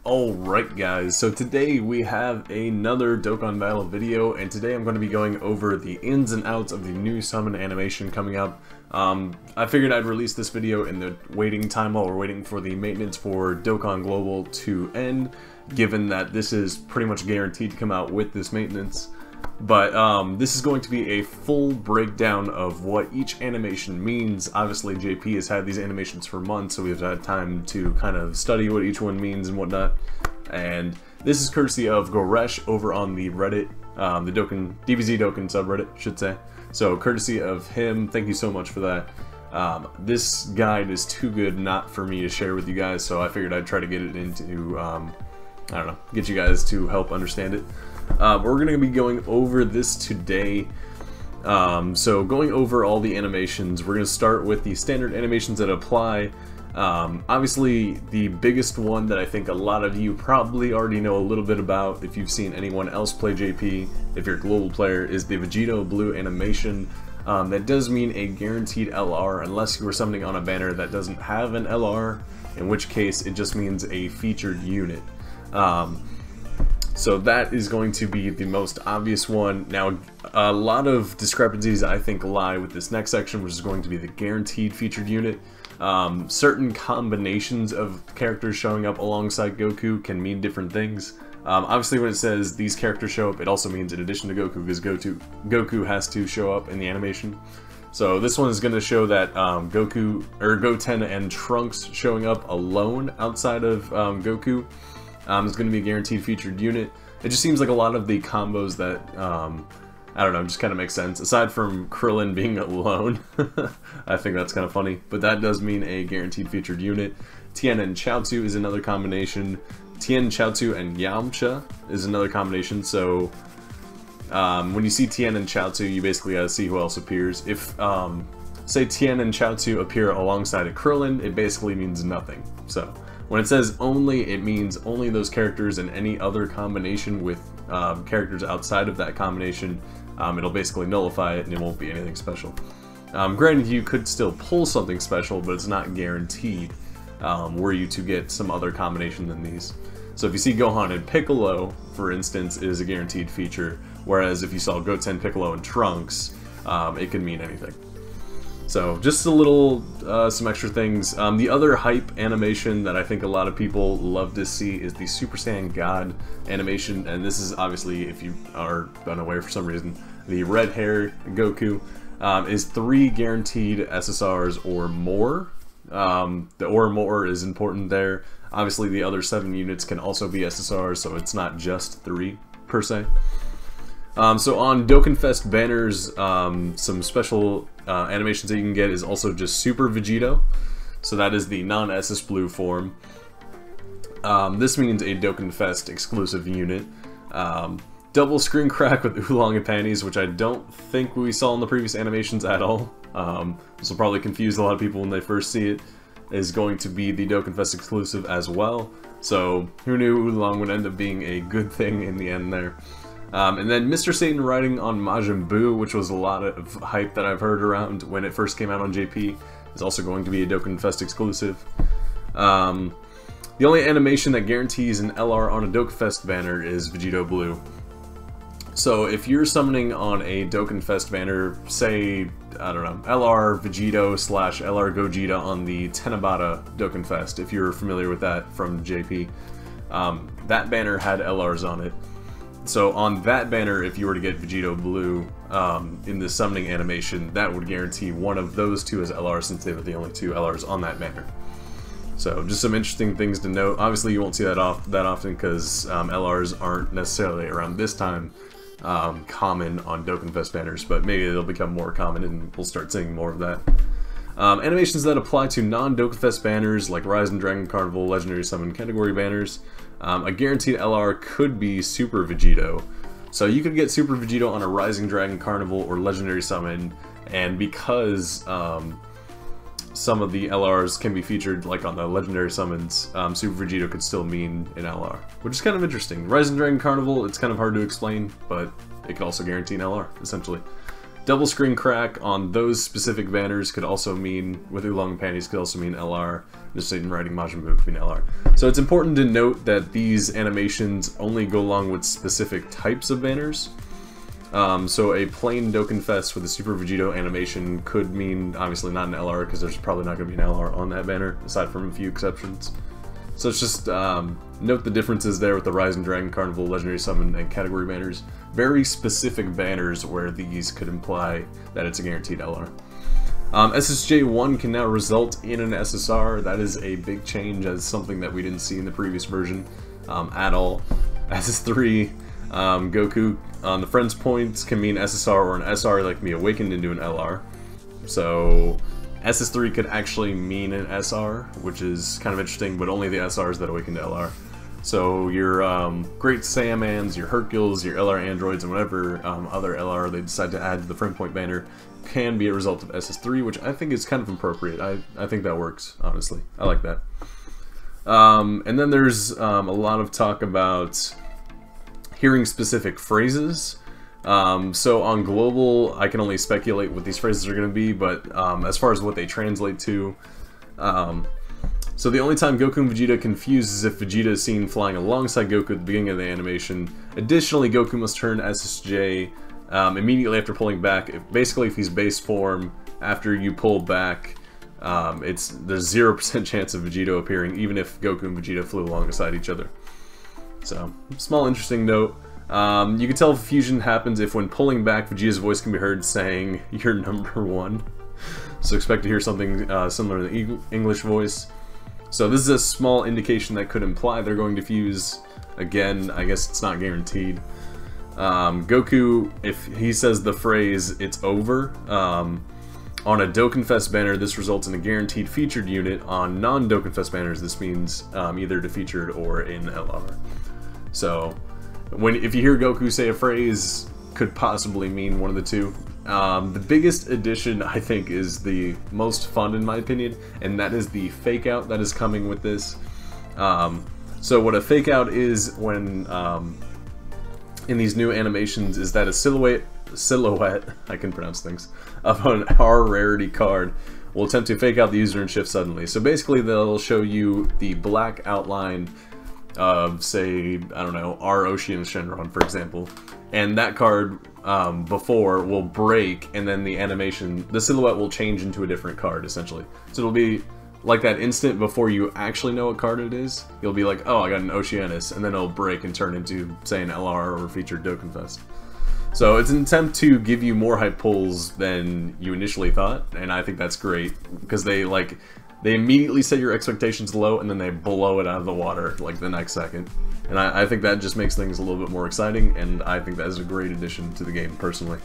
Alright guys, so today we have another Dokkan Battle video, and today I'm going to be going over the ins and outs of the new summon animation coming up. I figured I'd release this video in the waiting time while we're waiting for the maintenance for Dokkan Global to end, given that this is pretty much guaranteed to come out with this maintenance. But this is going to be a full breakdown of what each animation means. Obviously JP has had these animations for months, so we've had time to kind of study what each one means and whatnot. And this is courtesy of Goresh over on the Reddit, the DBZ Dokkan subreddit, should say. So courtesy of him, thank you so much for that. This guide is too good not for me to share with you guys, so I figured I'd try to get it into, I don't know, get you guys to help understand it. We're going to be going over this today. So going over all the animations, we're going to start with the standard animations that apply. Obviously the biggest one that I think a lot of you probably already know a little bit about if you've seen anyone else play JP, if you're a global player, is the Vegito Blue animation. That does mean a guaranteed LR unless you were summoning on a banner that doesn't have an LR, in which case it just means a featured unit. So that is going to be the most obvious one. Now, a lot of discrepancies I think lie with this next section, which is going to be the guaranteed featured unit. Certain combinations of characters showing up alongside Goku can mean different things. Obviously when it says these characters show up, it also means in addition to Goku, because Goku has to show up in the animation. So this one is going to show that Goten and Trunks showing up alone outside of Goku. It's going to be a guaranteed featured unit. It just seems like a lot of the combos that, I don't know, just kind of makes sense. Aside from Krillin being alone, I think that's kind of funny. But that does mean a guaranteed featured unit. Tien and Chaozu is another combination. Tien, Chaozu, and Yamcha is another combination. So when you see Tien and Chaozu, you basically gotta see who else appears. If, say, Tien and Chaozu appear alongside a Krillin, it basically means nothing. So when it says only, it means only those characters, and any other combination with characters outside of that combination, it'll basically nullify it and it won't be anything special. Granted, you could still pull something special, but it's not guaranteed were you to get some other combination than these. So if you see Gohan and Piccolo, for instance, it is a guaranteed feature, whereas if you saw Goten, Piccolo, and Trunks, it could mean anything. So just a little, some extra things. The other hype animation that I think a lot of people love to see is the Super Saiyan God animation, and this is obviously, if you are unaware for some reason, the red hair Goku is 3 guaranteed SSRs or more. The or more is important there. Obviously the other 7 units can also be SSRs, so it's not just 3 per se. So on Dokkan Fest banners, some special animations that you can get is also just Super Vegito. So that is the non-SS Blue form. This means a Dokkan Fest exclusive unit. Double screen crack with oolong and panties, which I don't think we saw in the previous animations at all. This will probably confuse a lot of people when they first see it. Is going to be the Dokkan Fest exclusive as well. So who knew oolong would end up being a good thing in the end there. And then Mr. Satan riding on Majin Buu, which was a lot of hype that I've heard around when it first came out on JP, is also going to be a Dokkan Fest exclusive. The only animation that guarantees an LR on a Dokkan Fest banner is Vegito Blue. So if you're summoning on a Dokkan Fest banner, say, I don't know, LR Vegito / LR Gogeta on the Tenabata Dokkan Fest, if you're familiar with that from JP, that banner had LRs on it. So on that banner, if you were to get Vegito Blue in the summoning animation, that would guarantee one of those 2 as LR, since they were the only 2 LRs on that banner. So just some interesting things to note. Obviously you won't see that often because LRs aren't necessarily around this time common on Dokkan Fest banners, but maybe they'll become more common and we'll start seeing more of that. Animations that apply to non-Dokkan Fest banners like Rise and Dragon Carnival, Legendary Summon category banners. A guaranteed LR could be Super Vegito. So you could get Super Vegito on a Rising Dragon Carnival or Legendary Summon, and because some of the LRs can be featured like on the Legendary Summons, Super Vegito could still mean an LR, which is kind of interesting. Rising Dragon Carnival, it's kind of hard to explain, but it could also guarantee an LR, essentially. Double screen crack on those specific banners could also mean, with Oolong Panties, could also mean LR. Just in writing Majin Buu could mean LR. So it's important to note that these animations only go along with specific types of banners. So a plain Dokkan Fest with a Super Vegito animation could mean, obviously not an LR, because there's probably not going to be an LR on that banner, aside from a few exceptions. So it's just, note the differences there with the Rising Dragon Carnival, Legendary Summon, and Category banners. Very specific banners where these could imply that it's a guaranteed LR. SSJ1 can now result in an SSR. That is a big change, as something that we didn't see in the previous version at all. SS3, Goku on the friends points can mean SSR or an SR, like be awakened into an LR. So SS3 could actually mean an SR, which is kind of interesting, but only the SRs that awaken to LR. So your Great Saiyamans, your Hercules, your LR androids, and whatever other LR they decide to add to the friend point banner can be a result of SS3, which I think is kind of appropriate. I think that works, honestly. I like that. And then there's a lot of talk about hearing specific phrases. So on global, I can only speculate what these phrases are going to be, but as far as what they translate to, so the only time Goku and Vegeta confuse is if Vegeta is seen flying alongside Goku at the beginning of the animation. Additionally, Goku must turn SSJ immediately after pulling back. Basically, if he's base form, after you pull back, there's 0% chance of Vegeta appearing, even if Goku and Vegeta flew alongside each other. So, small interesting note. You can tell fusion happens if when pulling back, Vegeta's voice can be heard saying, "You're number one." So expect to hear something similar in the English voice. So this is a small indication that could imply they're going to fuse. Again, I guess it's not guaranteed. Goku, if he says the phrase, "It's over," on a Dokkan Fest banner, this results in a guaranteed featured unit. On non-Dokkan Fest banners, this means either defeatured or in LR. So, if you hear Goku say a phrase, could possibly mean one of the two. The biggest addition, I think, is the most fun in my opinion, and that is the fake out that is coming with this. So what a fake out is when in these new animations is that a silhouette, I can pronounce things, of an R rarity card will attempt to fake out the user and shift suddenly. So basically they'll show you the black outline of, say, I don't know, R Ocean Shenron, for example, and that card before will break, and then the animation, the silhouette will change into a different card, essentially. So it'll be like that instant before you actually know what card it is. You'll be like, oh, I got an Oceanus, and then it'll break and turn into, say, an LR or featured Dokkan Fest. So it's an attempt to give you more hype pulls than you initially thought, and I think that's great, because they immediately set your expectations low, and then they blow it out of the water, like, the next second. And I think that just makes things a little bit more exciting, and I think that is a great addition to the game, personally.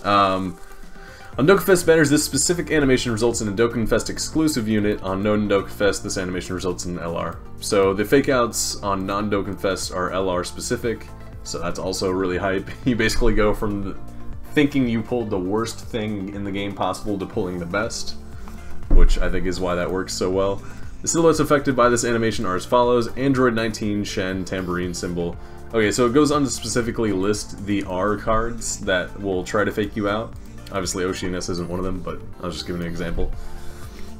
On Dokkan Fest banners, this specific animation results in a Dokkan Fest exclusive unit. On non-Dokkan Fest, this animation results in an LR. So the fake outs on non-Dokkan Fest are LR specific, so that's also really hype. You basically go from thinking you pulled the worst thing in the game possible to pulling the best, which I think is why that works so well. The silhouettes affected by this animation are as follows: Android 19, Shen, Tambourine Symbol. Okay, so it goes on to specifically list the R cards that will try to fake you out. Obviously Oceanus isn't one of them, but I was just giving an example.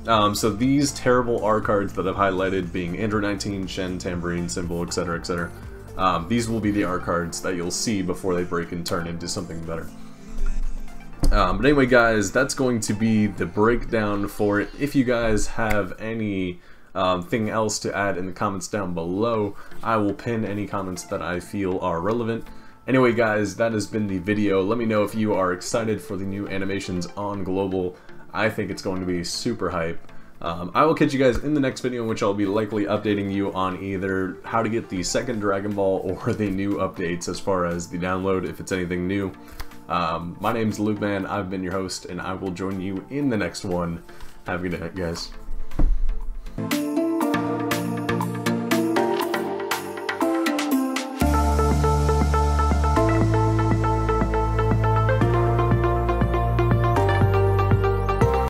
So these terrible R cards that I've highlighted, being Android 19, Shen, Tambourine Symbol, etc., etc., these will be the R cards that you'll see before they break and turn into something better. But anyway, guys, that's going to be the breakdown for it. If you guys have any thing else to add in the comments down below, I will pin any comments that I feel are relevant. Anyway, guys, that has been the video. Let me know if you are excited for the new animations on Global. I think it's going to be super hype. I will catch you guys in the next video, in which I'll be likely updating you on either how to get the second Dragon Ball or the new updates as far as the download, if it's anything new. My name's Luke Man, I've been your host, and I will join you in the next one. Have a good night, guys.